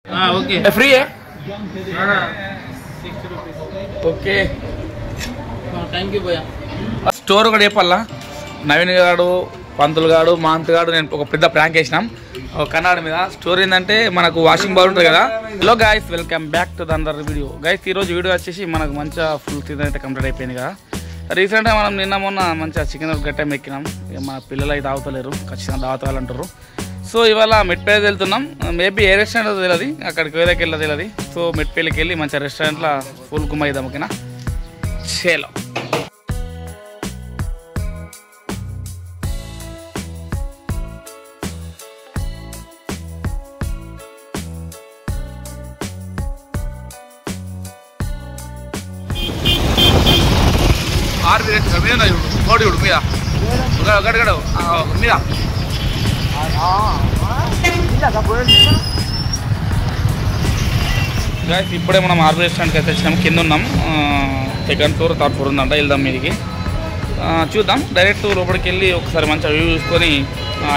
Okay free okay thank you భయ్యా. Store కూడా చెప్పాలా, నవీన్ గాడు, పంతులు గాడు, మాంత్ గాడు నేను ఒక పెద్ద ప్రాంక్ వేసినాం కన్నడ మీద. స్టోర్ ఏంటంటే మనకు వాషింగ్ బౌల్ ఉంటుంది కదా. Hello guys, welcome back to the అందర్ వీడియో. గైస్ ఈరోజు వీడియో వచ్చేసి మనకు మంచిగా ఫుల్ సీజన్ అయితే కంప్లీట్ అయిపోయింది కదా. రీసెంట్గా మనం నిన్న మొన్న మంచిగా చికెన్ గట్టం ఎక్కినాం. ఇక మన పిల్లలు అయితే తాగుతలేరు, ఖచ్చితంగా తాగుతాలంటారు. సో ఇవాళ మెట్పల్లి వెళ్తున్నాం. మేబీ ఏ రెస్టారెంట్ తెలియదు, అక్కడికి వేరేకి వెళ్ళదు తెలియదు. సో మెట్పల్లికి వెళ్ళి మంచిగా రెస్టారెంట్లో ఫుల్ గుమ్మ అవుదాం. ఓకేనా, చేలో మీద కోడి మీద గడగడ మీద ఇప్పుడే మనం ఆర్బీ రెస్టారెంట్కి అయితే వచ్చినాం. కింద ఉన్నాం, సెకండ్ ఫ్లోర్ థర్డ్ ఫ్లోర్ ఉందంట. వెళ్దాం మీదికి, చూద్దాం. డైరెక్ట్ లోపలికి వెళ్ళి ఒకసారి మంచిగా వ్యూ చూసుకొని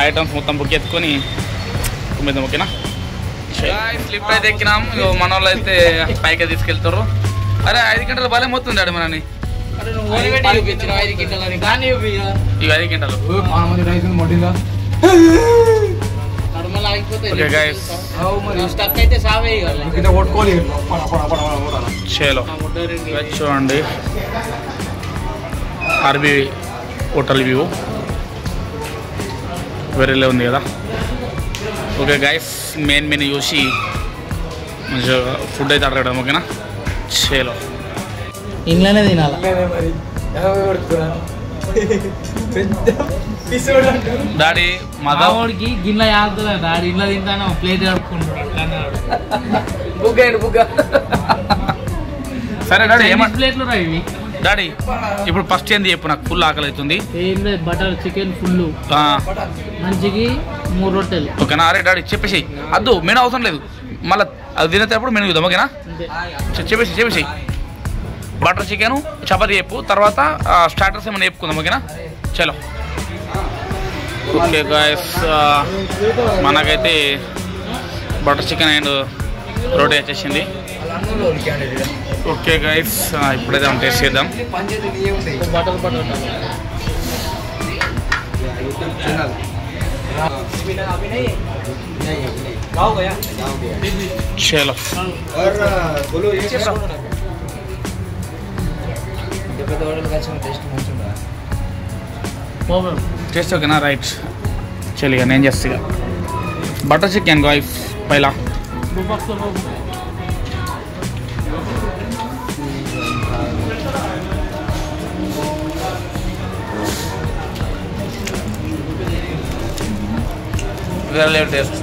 ఐటమ్స్ మొత్తం బుక్ ఎత్తుకొని కుమ్మేద్దాం. ఓకేనా, స్లిప్ అయితే ఎక్కినాం. మన వాళ్ళు అయితే పైకి తీసుకెళ్తారు. అరే 5 గంటలు బాగా మొత్తం డాడీ మనని. ఇవి 5 గంటలు. ఓకే గైస్, చేలో చూడండి ఆర్బీ హోటల్ వ్యూ వేరేలే ఉంది కదా. ఓకే గైస్, మెయిన్ మెనూ చూసి మంచిగా ఫుడ్ అయితే అడగడం. ఓకేనా, చేలో ఇంట్లోనే తినాలి. డాడీ మగవాడికి గిన్నె ఆగుతుంది. డాడీ ఇంట్లో తింటాను, ప్లేట్ కడుక్కుంటాడు. సరే డాడీ, ఏమంటే ప్లేట్లు రా ఇవి. డాడీ ఇప్పుడు ఫస్ట్ ఏంది చెప్పు, నాకు ఫుల్ ఆకలి అవుతుంది. ఏం లేదు, బటర్ చికెన్ ఫుల్, మంచికి 3 రొట్టెలు. ఓకేనా. అరే డాడీ చెప్పేసి అద్దు, మెనూ అవసరం లేదు, మళ్ళీ అది తినేటప్పుడు మెనూ చూద్దాం. ఓకేనా, చెప్పేసి బటర్ చికెన్ చపాతీ చెప్పు, తర్వాత స్టార్టర్స్ ఏమైనా చెప్పుకుందాం. ఓకేనా, చలో. ఓకే గాయస్, మనకైతే బటర్ చికెన్ అండ్ రోటీ వచ్చేసింది. ఓకే గైస్, ఇప్పుడైతే మనం టేస్ట్ చేద్దాం. చలో టేస్ట్ ఓకేనా, రైట్. చలిగా నేను చేస్తా బటర్ చికెన్ గాయస్ పైలా. వేరే టేస్ట్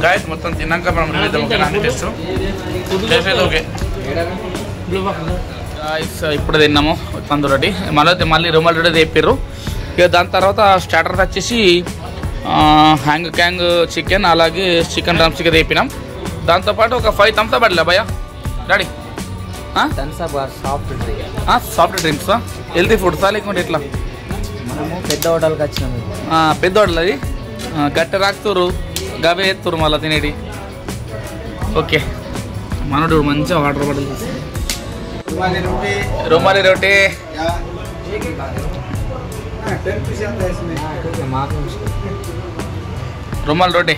గాయస్. మొత్తం తిన్నాక మనం రివ్యూ ఓకేనా, అన్ని టేస్ట్ అయితే ఓకే గాయస్. ఇప్పుడు తిన్నాము తందూరి, మళ్ళీ రుమాల్ రోటీ తెప్పారు. ఇక దాని తర్వాత స్టార్టర్ వచ్చేసి హ్యాంగ్ క్యాంగ్ చికెన్, అలాగే చికెన్ డ్రమ్ చికెన్ తెప్పినాం. దాంతోపాటు ఒక 5 థమ్స్ అప్ పడలే భయ్యా డాడీ. సాఫ్ట్ డ్రింక్స్, హెల్తీ ఫుడ్సా లేకుంటే ఎట్లా? పెద్ద హోటల్కి వచ్చినాము. పెద్ద హోటల్ అది, గట్టె రాకుతురు గవే ఎత్తురు మళ్ళీ తినేటి. ఓకే, మనడు మంచిగా వాటర్ బాటిల్ రుమాలి రోటీ, రుమాల్ రోటీ.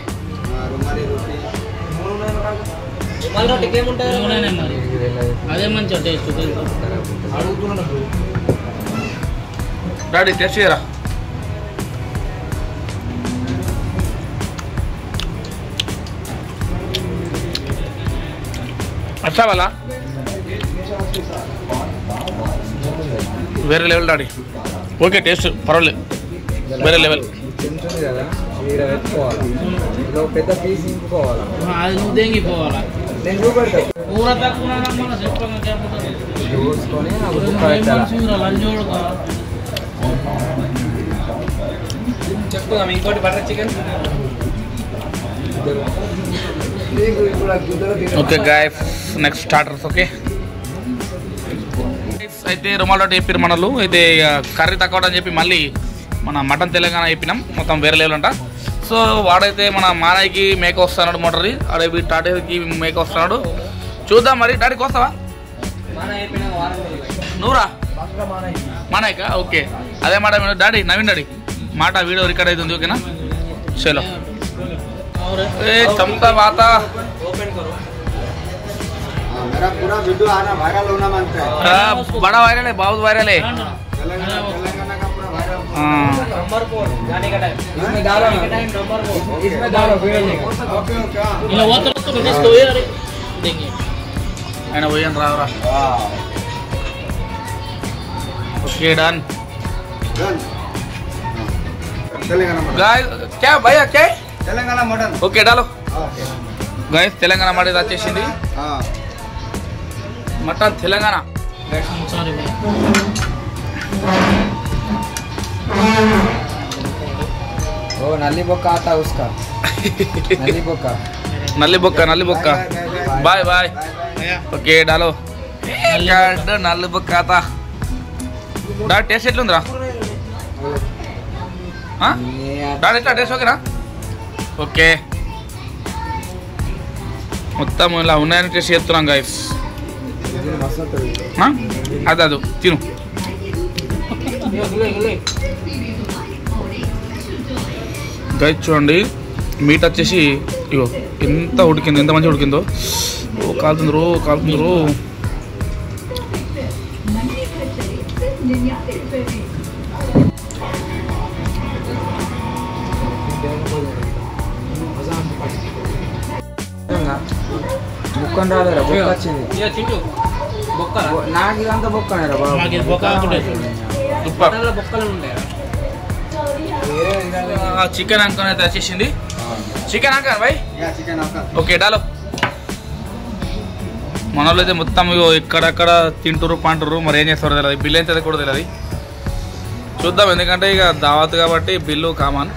అదే మంచిగా టేస్ట్. డాడీ టేస్ట్ చేయరా. అచ్చా వాళ్ళ వేరే లెవెల్ డాడీ. ఓకే, టేస్ట్ పర్వాలేదు, వేరే లెవెల్. అది నువ్వు దేంగిపోవాలా. చెప్తాం ఇంకోటి butter chicken. Okay guys, next starters. Okay అయితే రుమాల్ రోటీ చెప్పారు మనలు. అయితే కర్రీ తక్కువ అని చెప్పి మళ్ళీ మన మటన్ తెలంగాణ చెప్పినాం, మొత్తం వేరే లెవెల్ అంట. సో వాడైతే మన మానయ్యకి మేక వస్తున్నాడు మోటర్ది, అడే టాటాకి మేక వస్తున్నాడు. చూద్దాం మరి. డాడీకి వస్తావా నువ్వురా మానయ్యక? ఓకే అదే మాట డాడీ, నవీన్ డాడీ మాట వీడియో రికార్డ్ అవుతుంది. ఓకేనా చలో. ఏ చమతా వాత बड़ा वायरल है, बहुत वायरल है। Okay done. गाइस क्या भैया क्या तेलंगाना मटन ओके डालो गाइस तेलंगाना मटन వచ్చేసింది मटन तेलंगाना वो नली बोका आता उसका नली बोका नली बोका बाय बाय ओके डालो नली बोका आता డా టేస్ట్ ఎట్లుందిరా డా ఎట్లా టేస్ట్ ఓకేనా ఓకే మొత్తం ఇలా ఉన్నాయని టేస్ట్ చేస్తున్నాం గైస్ అదు తిను గైస్ చూడండి మీట్ వచ్చేసి ఇగో ఎంత ఉడికిందో, ఎంత మంచిగా ఉడికిందో. ఓ కాలుతుందిరో కాలుతుందిరో. బుక్కని రాలేరా బొక్క వచ్చింది నాకు ఇదంతా బొక్కనేరా బాబు చికెన్ అంకన్ అయితే వచ్చేసింది. చికెన్ అంకన్ భాయ్ ఓకే డాలో. మన వాళ్ళు అయితే మొత్తం ఎక్కడెక్కడ తింటురు పంటురు, మరి ఏం చేస్తారో తెలియదు. బిల్లు ఎంత కూడా తెలియదు. చూద్దాం ఎందుకంటే ఇక దావత్ కాబట్టి బిల్లు కామన్.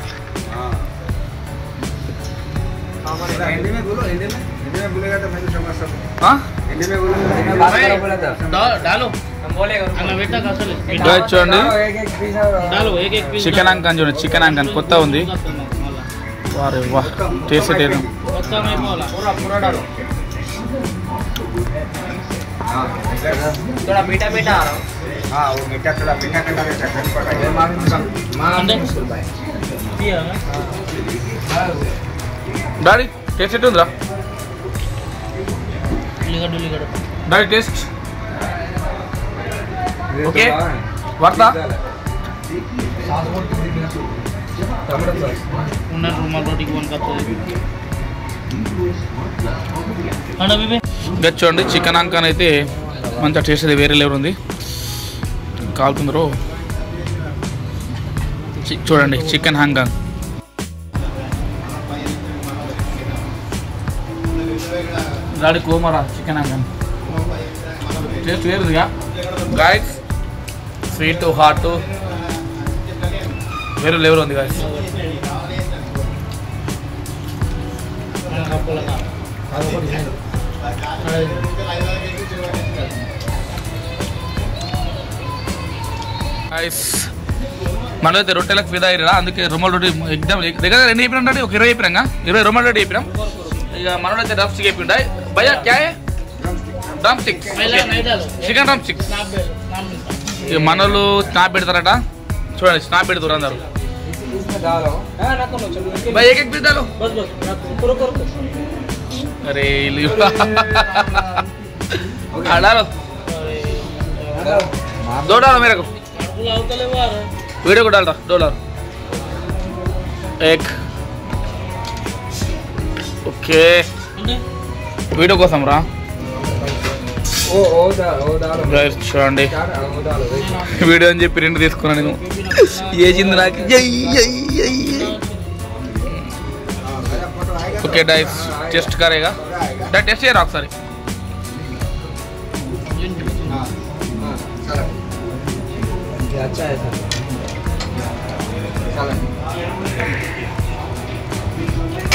చూడండి చికెన్ అంకన్ చూడండి, చికెన్ అంకన్ కొత్త ఉంది. వారే వా టేస్ట్ లేదు. డాడీ టేస్ట్ ఎట్టుందిరా డాడీ టేస్ట్ ఓకే వర్తా చూడండి చికెన్ అంకన్ అయితే మంచిగా టేస్ట్ అది వేరే లెవెల్ ఉంది. కాలుతుందిరో చూడండి చికెన్ హంగన్ गाड़ी को मारा चिकन आंगन टेस्ट वेर दिया गाइस स्वीट హాట్ వేరే లెవెల్ ఉంది గాయ్స్. గాయ్స్ మనైతే రొట్టెలకు ఫిదా అయ్యారా, అందుకే రుమాల్ రొట్టి ఎగ్జామ్ దగ్గర ఎన్ని చెప్పినా ఒక 20 చెప్పినాం, 20 రుమాల్ రొట్టి చెప్పినాం. ఇక మనోడైతే డ్రమ్ స్టిక్ అయిపోయింది. భయ్యా క్యా drum stick chicken drum stick. ఇక మనోళ్ళు స్నాప్ పెడతారట చూడండి, స్నాప్ పెడతారు అందరు. భయ్ ఏక్ పీస్ डालो अरे डालो दो डालो मेरे को वीडियो को डाल रहा 2 डालो एक ఓకే వీడియో కోసం రా చూడండి వీడియో అని చెప్పి 2 తీసుకున్నా నేను. ఏజింది నాకు. ఓకే డైస్ టెస్ట్ కరేగా డా టెస్ట్ చేయరా ఒకసారి.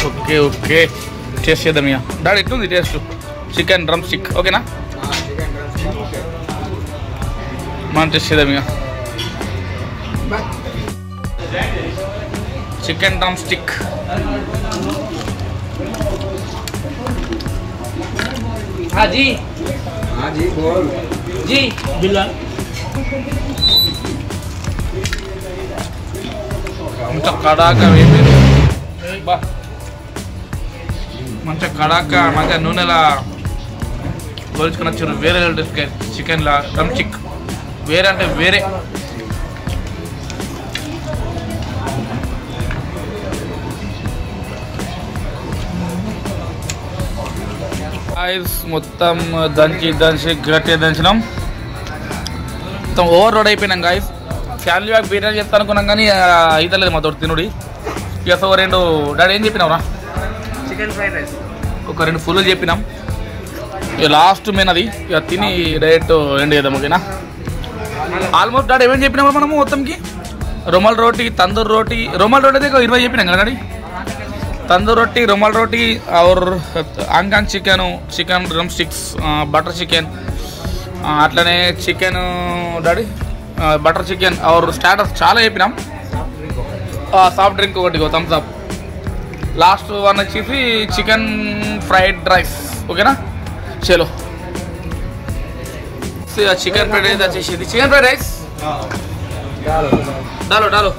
ఓకే ఓకే టేస్ట్ చేద్దాం. ఇక డాడీ ఎట్లుంది టేస్ట్ చికెన్ డ్రమ్ స్టిక్ ఓకేనా? మనం టేస్ట్ చేద్దాం. ఇక చికెన్ డ్రమ్ స్టిక్ हाँ जी बोल जी बिल्ला మంచిగా కడాక వేపేది బా మంచిగా కడాక మంచిగా నూనెలా పోల్చుకుని వచ్చారు. వేరే చికెన్లా దమ్ చిక్ వేరే అంటే వేరే. మొత్తం దంచి గట్టిగా దంచినాం. మొత్తం ఓవర్ రోడ్ అయిపోయినాం గాయస్. ఫ్యామిలీ బ్యాగ్ బిర్యానీ చెప్తా అనుకున్నాం కానీ అయితలేదు మా తోటి తినుడి. ఇక సో 2 డాడీ ఏం చెప్పినావురా? చికెన్ ఫ్రైడ్ రైస్ ఒక 2 ఫుల్లు చెప్పినాం. ఇక లాస్ట్ మెయిన్ అది ఇక తిని డైరెక్ట్ ఎండ్ చేద్దాం. ఓకేనా? ఆల్మోస్ట్ డాడీ ఏమేమి చెప్పినాము మనము మొత్తంకి? రుమాల్ రోటీ, తందూర్ రోటీ. రుమాల్ రోటీ అయితే 20 చెప్పినాం కదా డాడీ. తందూర్ రోటీ, రుమాల్ రోటీ और ఆంగాంగ్ chicken drumsticks, butter chicken, అట్లనే చికెన్ డాడీ బటర్ చికెన్ और స్టార్టర్స్ చాలా చెప్పినాం. సాఫ్ట్ డ్రింక్ ఒకటి థమ్స్ అప్. లాస్ట్ వన్ వచ్చేసి చికెన్ ఫ్రైడ్ రైస్. ఓకేనా? చలో చికెన్ ఫ్రైడ్ రైస్ వచ్చేసింది. చికెన్ ఫ్రైడ్ రైస్ డాలో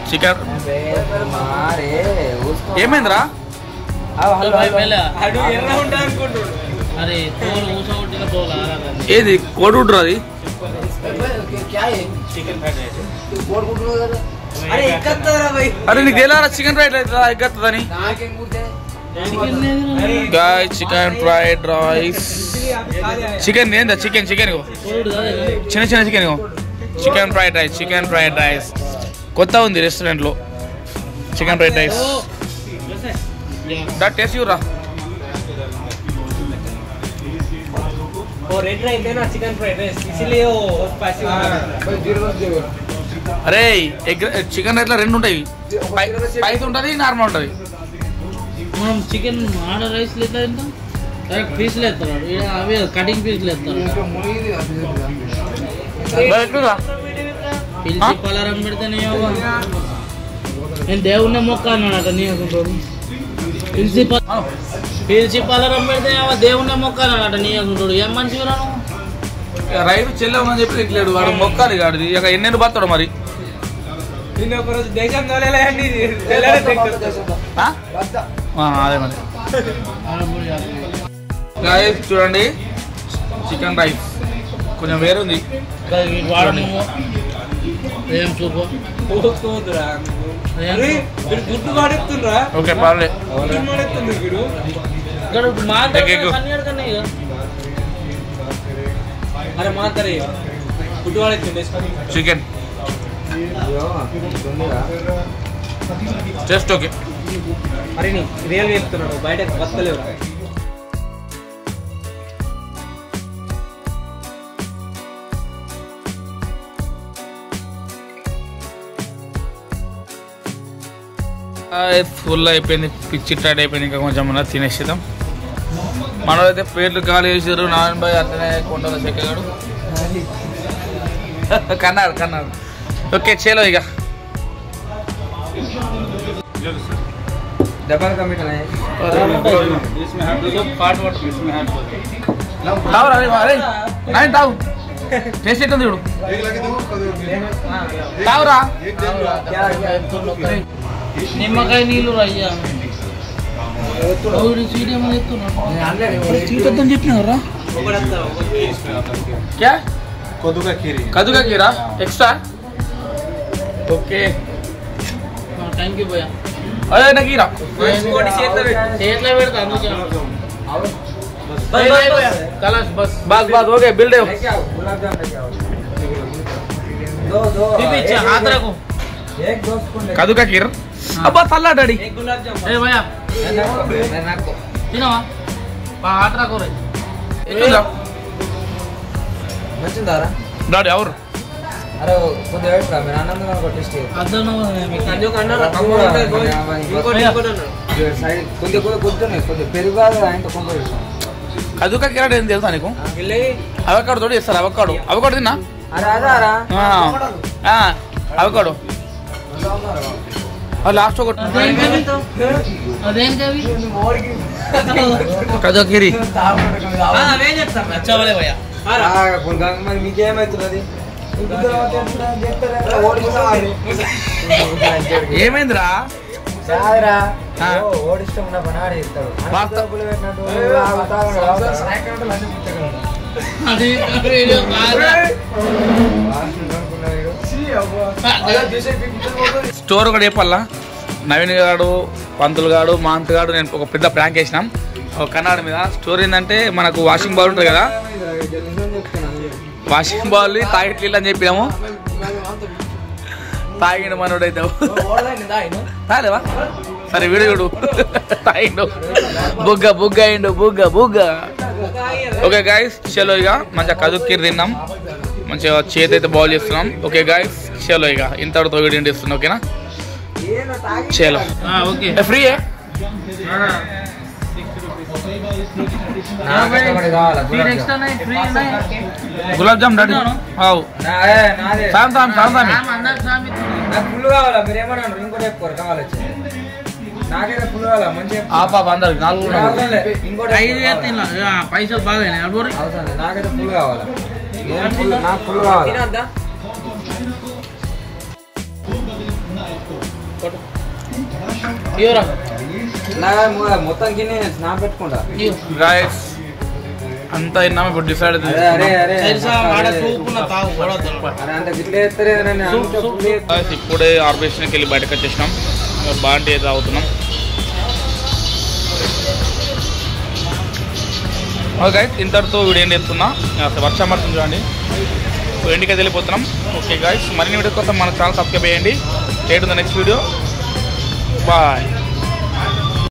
చికెన్ ఏమైందిరా? अरे ఏది కోడిగుడ్డు? అది అరే నీకు తెలియరా చికెన్ ఫ్రైడ్ రైస్ ఎగ్గత్తదని? చికెన్ ఫ్రైడ్ రైస్ చికెన్ ఏందా? చికెన్ చిన్న చికెన్ చికెన్ ఫ్రైడ్ రైస్ కొత్త ఉంది రెస్టారెంట్లో. చికెన్ ఫ్రైడ్ రైస్ దా టేస్ట్ చూడరా. रेड राइस है ना चिकन फ्राइड राइस इसीलिए वो स्पाइसी అరే ఎగ్ చికెన్ రైస్లో 2 ఉంటాయి. స్పైస్ ఉంటుంది, నార్మల్ ఉంటుంది. మనం చికెన్ ఆర్డర్ రైస్ లేతా డైరెక్ట్ పీస్ లేస్తారు. అవి కటింగ్ పీస్ లేస్తారు. పిలిచి పలారం పెడితేనే నేను దేవుణ్ణి మొక్క అన్నాడట. నీ పిలిచి పలారం పెడితే దేవుణ్ణి మొక్క అన్నాడట. నీ అనుకుంటాడు ఏం మంచిగా రాను. రైతు చెల్లెమని చెప్పి ఇట్లేడు వాడు మొక్కాలి కాదు. ఇక ఎన్నెన్ను బతాడు మరి. అదే మరి చూడండి చికెన్ రైస్ కొంచెం వేరుంది. ఏం సూపర్. ఓకే పర్లేదు. अरे मात्र फुट वाले चिकन जस्ट ओके. अरे नहीं रियल చెప్తున్నాడు బయట వస్తలేవు. ఫుల్ అయిపోయింది, పిచ్చి టైట్ అయిపోయింది. ఇంకా కొంచెం మనం తినేసేద్దాం. మనోడైతే పేర్లు ఖాళీ చేసారు. నారాయణ భాయ్ అట్లనే కొండల చెక్కగాడు కన్నాడు. ఓకే చేలో ఇక डबल का मीठा है తావు టేస్ట్ ఎట్టుంది చూడు. తావురా నిమ్మకాయ నీళ్ళు అయ్యా చెప్పినారా? क्या कद्दू का खीरा एक्स्ट्रा. ఓకే థ్యాంక్ యూ భయ్యా. అదే నా खीरा చేతిలో పెడతా అందుకే కలాస్ బస్ बस हो गया बिल दे. गुलाब जामुन लेके आओ दो पीछे हाथ रखो. एक दोस्त को कद्दू का खीर అబ్బా చల్లా డాడీ. एक गुलाब जामुन ए भैया తినవా హాట్ రకో రే మంచిదారా డాడీ ఎవరు? అరే కొద్దిగా వేట్రా మీరు ఆనందంగా కొట్టేస్తే అదన మీకు కన్నర సైడ్ కొద్దిగా పెరుగు ఆయనతో కొంచెం కద్దూ కా ఖీరా ఏం తెలుసా నీకు? అవకాడో తోటి చేస్తారు. అవకాడో తిన్నా. అరే అదారా అవకాడో లాస్ట్ ఒకటి అదేం కవి కజోకిరి అవే చెప్తాను నచ్చవలే భయ మరి మీకేమవుతున్నది ఏమైందిరా ఓడిష్టం ఉన్న పని ఆడి ఇస్తాడు అది స్టోర్ ఒకటి చెప్పాలా నవీన్ గాడు పంతులు గాడు మాంత్ గాడు నేను ఒక పెద్ద ప్రాంక్ వేసినాం కన్నడ మీద స్టోర్ ఏంటంటే మనకు వాషింగ్ బౌల్ ఉంటుంది కదా వాషింగ్ బౌల్ తాగట్లేదు అని చెప్పినాము తాగిండు మనోడైతే తాగలేవా సరే వీడియో చూడు తాగిండు బుగ్గ బుగ్గ అయిండు బుగ్గ బుగ్గ ఓకే గాయస్ చలో ఇక మంచిగా కదుక్కీరు తిన్నాం మంచిగా చేతి అయితే బాల్ చేస్తున్నాం ఓకే గాయస్ చలో ఇక ఇంతటితో వీడియో ఇస్తున్నాం ఓకేనా చలో okay free gulab jam ready full కావాలా మీరు ఏమన్నారు ఇంకోటి చెప్పుకోరు కావాలొచ్చి నాకైతే ఫుల్ కావాలా మంచిగా అందరికి 4 ఇంకోటి పైసలు బాగా అవసరం లేదు నాకైతే ఫుల్ కావాలా నాకు ఫుల్ కావాలా మొత్తం గిన్నె నా పెట్టుకుంటా గాయస్ అంతా తిన్నాము ఇప్పుడు డిసైడ్ ఇప్పుడే ఆర్బిట్రేషన్కి వెళ్ళి బయటకు వచ్చేసినాం బాంటి అయితే అవుతున్నాం ఓకే ఇంతటితో వీడియో ఏం చేస్తున్నా వర్షం పడుతుంది చూడండి ఇంటికి అయితే వెళ్ళిపోతున్నాం ఓకే గాయస్ మరిన్ని వీడియో కోసం మన ఛానల్ సబ్స్క్రైబ్ చేయండి నెక్స్ట్ వీడియో బాయ్